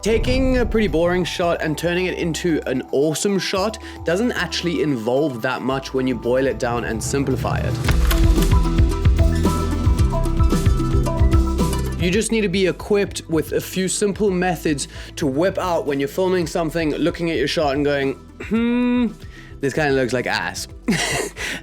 Taking a pretty boring shot and turning it into an awesome shot doesn't actually involve that much when you boil it down and simplify it. You just need to be equipped with a few simple methods to whip out when you're filming something, looking at your shot and going, this kind of looks like ass.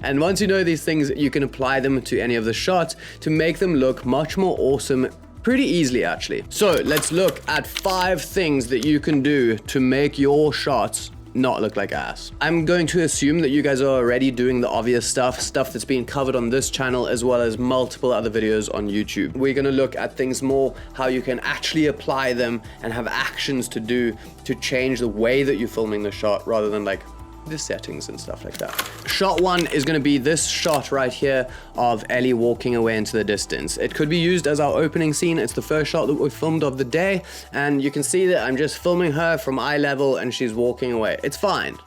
And once you know these things, you can apply them to any of the shots to make them look much more awesome pretty easily, actually. So let's look at 5 things that you can do to make your shots not look like ass. I'm going to assume that you guys are already doing the obvious stuff that's been covered on this channel as well as multiple other videos on YouTube. We're gonna look at things more, how you can actually apply them and have actions to do to change the way that you're filming the shot rather than like the settings and stuff like that. Shot 1 is going to be this shot right here of Ellie walking away into the distance. It could be used as our opening scene. It's the first shot that we filmed of the day, and you can see that I'm just filming her from eye level and she's walking away. It's fine,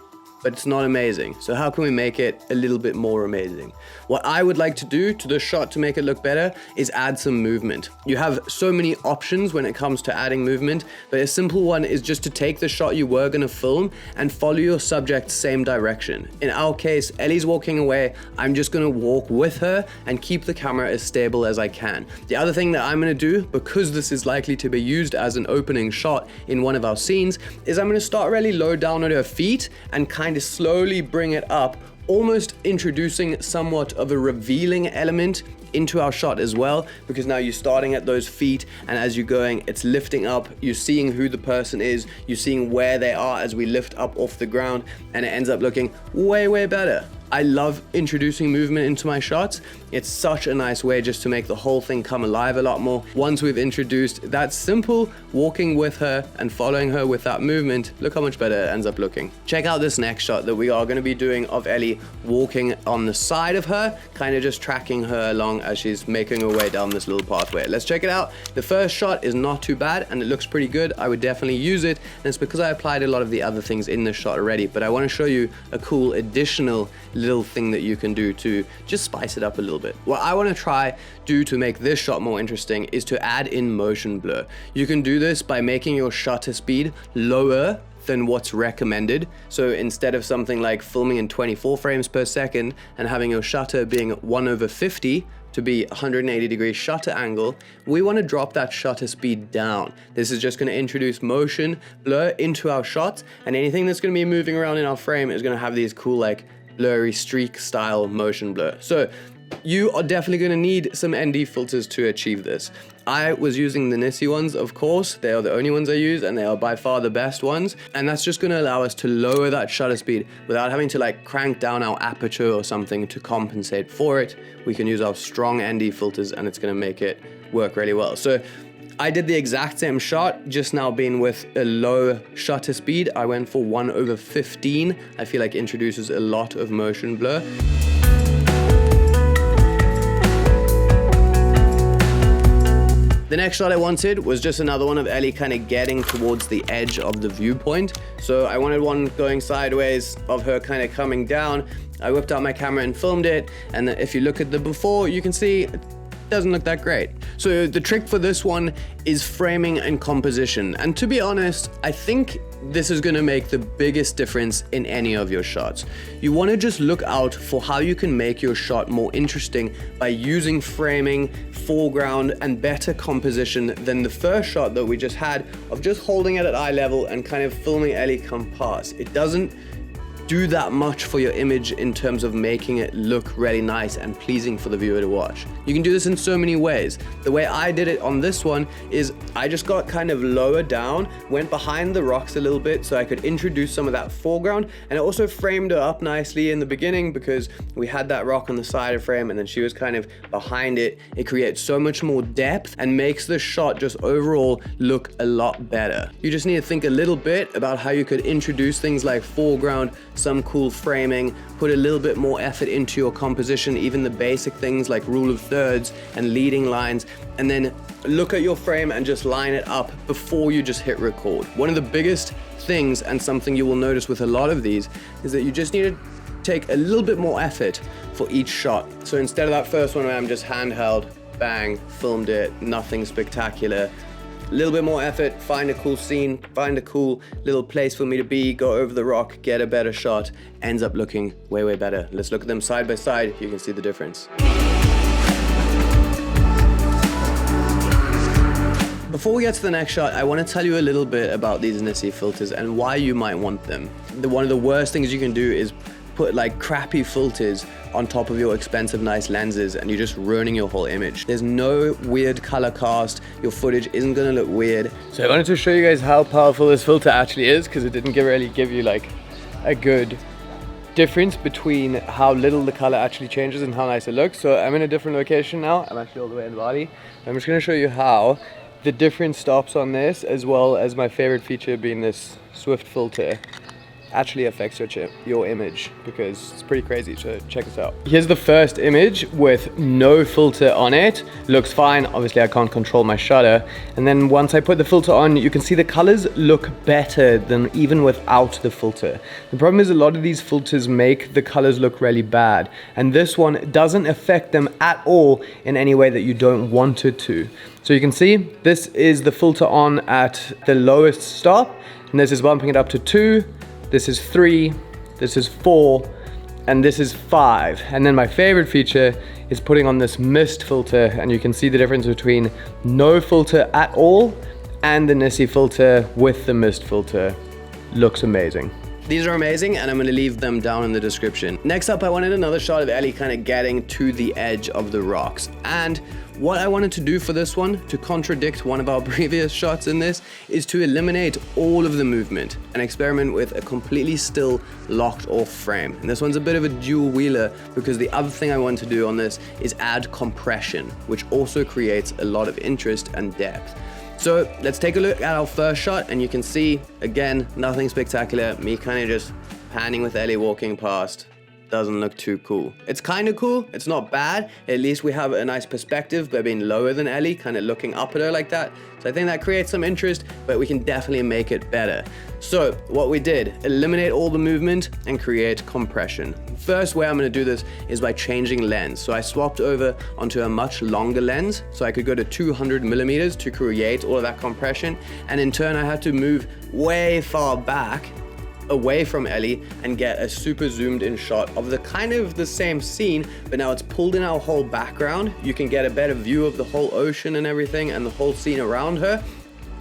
but it's not amazing. So how can we make it a little bit more amazing? What I would like to do to this shot to make it look better is add some movement. You have so many options when it comes to adding movement, but a simple one is just to take the shot you were gonna film and follow your subject same direction. In our case, Ellie's walking away. I'm just gonna walk with her and keep the camera as stable as I can. The other thing that I'm gonna do, because this is likely to be used as an opening shot in one of our scenes, is I'm gonna start really low down at her feet and kind of slowly bring it up, almost introducing somewhat of a revealing element into our shot as well, because now you're starting at those feet and as you're going, it's lifting up, you're seeing who the person is, you're seeing where they are as we lift up off the ground, and it ends up looking way better. I love introducing movement into my shots. It's such a nice way just to make the whole thing come alive a lot more. Once we've introduced that simple walking with her and following her with that movement, look how much better it ends up looking. Check out this next shot that we are going to be doing of Ellie walking on the side of her, kind of just tracking her along as she's making her way down this little pathway. Let's check it out. The first shot is not too bad and it looks pretty good. I would definitely use it, and it's because I applied a lot of the other things in this shot already, but I want to show you a cool additional little thing that you can do to just spice it up a little bit. What I want to do to make this shot more interesting is to add in motion blur. You can do this by making your shutter speed lower than what's recommended. So instead of something like filming in 24 frames per second and having your shutter being 1/50 to be 180-degree shutter angle, we want to drop that shutter speed down. This is just going to introduce motion blur into our shots, and anything that's going to be moving around in our frame is going to have these cool like blurry streak style motion blur. So you are definitely going to need some ND filters to achieve this. I was using the Nissi ones, of course. They are the only ones I use, and they are by far the best ones. And that's just going to allow us to lower that shutter speed without having to like crank down our aperture or something to compensate for it. We can use our strong ND filters and it's going to make it work really well. So I did the exact same shot, just now being with a low shutter speed. I went for 1/15. I feel like introduces a lot of motion blur. The next shot I wanted was just another one of Ellie kind of getting towards the edge of the viewpoint. So I wanted one going sideways of her kind of coming down. I whipped out my camera and filmed it. And if you look at the before, you can see it doesn't look that great. So the trick for this one is framing and composition. And to be honest, I think this is gonna make the biggest difference in any of your shots. You wanna just look out for how you can make your shot more interesting by using framing, foreground, and better composition than the first shot that we just had of just holding it at eye level and kind of filming Ellie come past. It doesn't do that much for your image in terms of making it look really nice and pleasing for the viewer to watch. You can do this in so many ways. The way I did it on this one is I just got kind of lower down, went behind the rocks a little bit so I could introduce some of that foreground, and it also framed her up nicely in the beginning because we had that rock on the side of frame and then she was kind of behind it. It creates so much more depth and makes the shot just overall look a lot better. You just need to think a little bit about how you could introduce things like foreground, some cool framing, put a little bit more effort into your composition, even the basic things like rule of thirds and leading lines, and then look at your frame and just line it up before you just hit record. One of the biggest things, and something you will notice with a lot of these, is that you just need to take a little bit more effort for each shot. So instead of that first one where I'm just handheld, bang, filmed it, nothing spectacular, a little bit more effort, find a cool scene, find a cool little place for me to be, go over the rock, get a better shot, ends up looking way, way better. Let's look at them side by side. You can see the difference. Before we get to the next shot, I want to tell you a little bit about these NISI filters and why you might want them. One of the worst things you can do is put like crappy filters on top of your expensive nice lenses and you're just ruining your whole image. There's no weird color cast, your footage isn't gonna look weird. So I wanted to show you guys how powerful this filter actually is, because it didn't really give you like a good difference between how little the color actually changes and how nice it looks. So I'm in a different location now. I'm actually all the way in Bali. I'm just gonna show you how the different stops on this, as well as my favorite feature being this Swift filter, actually affects your image, because it's pretty crazy. So check this out. Here's the first image with no filter on it. Looks fine. Obviously I can't control my shutter. And then once I put the filter on, you can see the colors look better than even without the filter. The problem is a lot of these filters make the colors look really bad, and this one doesn't affect them at all in any way that you don't want it to. So you can see this is the filter on at the lowest stop, and this is bumping it up to 2. This is 3, this is 4, and this is 5. And then my favorite feature is putting on this mist filter, and you can see the difference between no filter at all and the NISI filter with the mist filter. Looks amazing. These are amazing, and I'm gonna leave them down in the description. Next up, I wanted another shot of Ellie kind of getting to the edge of the rocks. And what I wanted to do for this one, to contradict one of our previous shots in this, is to eliminate all of the movement and experiment with a completely still, locked off frame. And this one's a bit of a dual wheeler, because the other thing I want to do on this is add compression, which also creates a lot of interest and depth. So let's take a look at our first shot, and you can see, again, nothing spectacular. Me kind of just panning with Ellie walking past. Doesn't look too cool. It's kind of cool, it's not bad. At least we have a nice perspective by being lower than Ellie, kind of looking up at her like that. So I think that creates some interest, but we can definitely make it better. So what we did, eliminate all the movement and create compression. First way I'm gonna do this is by changing lens. So I swapped over onto a much longer lens, so I could go to 200 millimeters to create all of that compression. And in turn, I had to move way far back away from Ellie and get a super zoomed in shot of the kind of the same scene, but now it's pulled in our whole background. You can get a better view of the whole ocean and everything and the whole scene around her.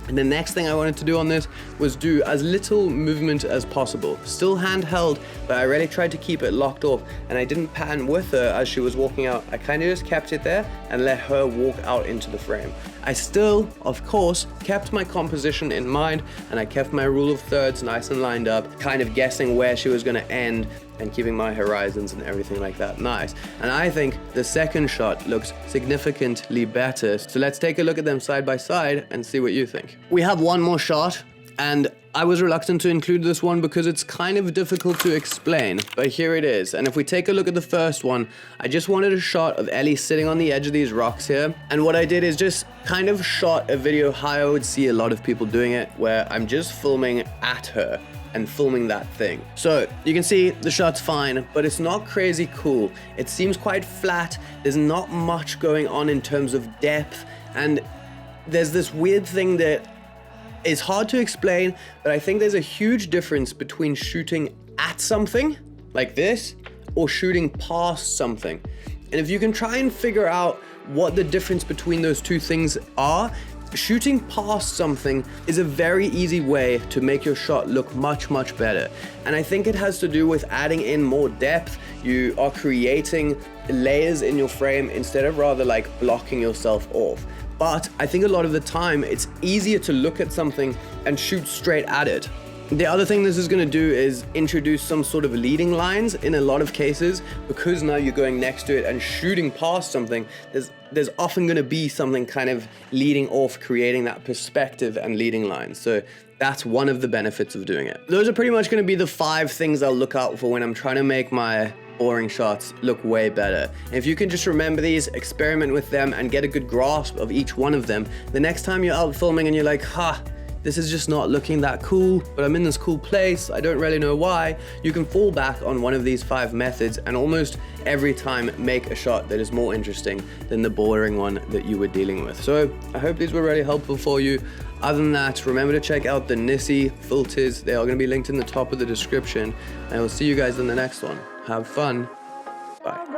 And the next thing I wanted to do on this was do as little movement as possible. Still handheld, but I really tried to keep it locked off, and I didn't pan with her as she was walking out. I kind of just kept it there and let her walk out into the frame. I still, of course, kept my composition in mind, and I kept my rule of thirds nice and lined up, kind of guessing where she was gonna end and keeping my horizons and everything like that nice. And I think the second shot looks significantly better. So let's take a look at them side by side and see what you think. We have one more shot, and I was reluctant to include this one because it's kind of difficult to explain, but here it is. And if we take a look at the first one, I just wanted a shot of Ellie sitting on the edge of these rocks here. And what I did is just kind of shot a video how I would see a lot of people doing it, where I'm just filming at her and filming that thing. So you can see the shot's fine, but it's not crazy cool. It seems quite flat. There's not much going on in terms of depth, and there's this weird thing that is hard to explain, but I think there's a huge difference between shooting at something like this or shooting past something. And if you can try and figure out what the difference between those two things are, shooting past something is a very easy way to make your shot look much, much better. And I think it has to do with adding in more depth. You are creating layers in your frame instead of rather like blocking yourself off. But I think a lot of the time it's easier to look at something and shoot straight at it. The other thing this is going to do is introduce some sort of leading lines in a lot of cases, because now you're going next to it and shooting past something. There's often going to be something kind of leading off, creating that perspective and leading lines. So that's one of the benefits of doing it. Those are pretty much going to be the 5 things I'll look out for when I'm trying to make my boring shots look way better. And if you can just remember these, experiment with them, and get a good grasp of each one of them, the next time you're out filming and you're like, this is just not looking that cool, but I'm in this cool place, I don't really know why, you can fall back on one of these 5 methods and almost every time make a shot that is more interesting than the boring one that you were dealing with. So I hope these were really helpful for you. Other than that, remember to check out the Nissi filters. They are going to be linked in the top of the description. And I will see you guys in the next one. Have fun. Bye.